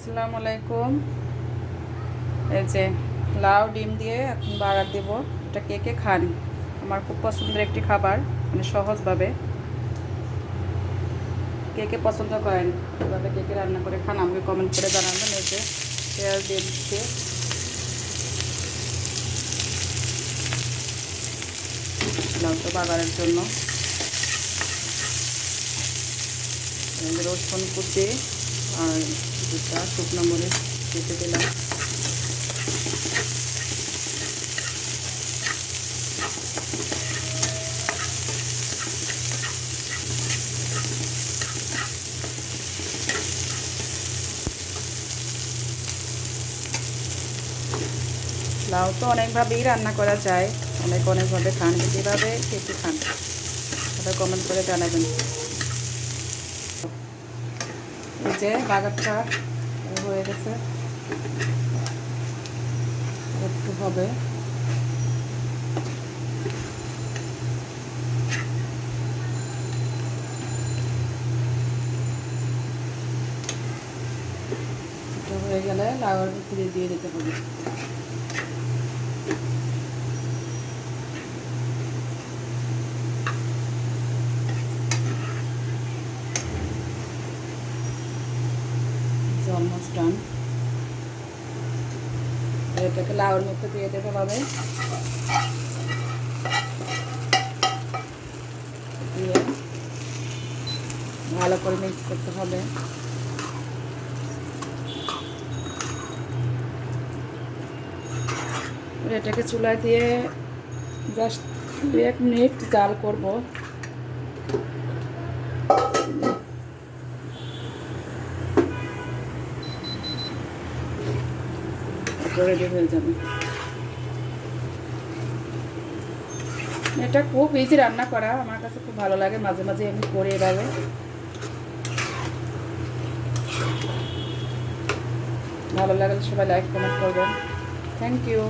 আসসালামু আলাইকুম। এই যে লাউ ডিম দিয়ে এখন বাগার দেব। এটা কে কে খান? আমার খুব পছন্দের একটি খাবার, মানে সহজভাবে। কে কে পছন্দ করেন, এভাবে কে কে রান্না করে খান আমাকে কমেন্ট করে জানাবেন। এই যে পেঁয়াজ দিয়ে দিচ্ছে লাউটা বাগারের জন্য। রসুন কুচি আর দুটা শুকনো মরিচ কেটে দিলাম। লাউ তো অনেকভাবেই রান্না করা যায়, অনেকভাবে খান, কিন্তু এভাবে কে কে খান সেটা কমেন্ট করে জানাবেন। এই যে বাগারটা হয়ে গেছে, একটু হবে। এটা হয়ে গেলে লাউয়ের ভিতরে দিয়ে দিতে হবে। Almost done. এটাকে লাউয়ের মধ্যে দিয়ে দিতে হবে, দিয়ে ভালো করে মিক্স করতে হবে। এটাকে চুলায় দিয়ে জাস্ট 1 মিনিট জাল করব। রেডি হয়ে যাবে। এটা খুব ইজি রান্না করা, আমার কাছে খুব ভালো লাগে, মাঝে মাঝে আমি করি এভাবে। ভালো লাগলে সবাই লাইক কমেন্ট করবেন। Thank you.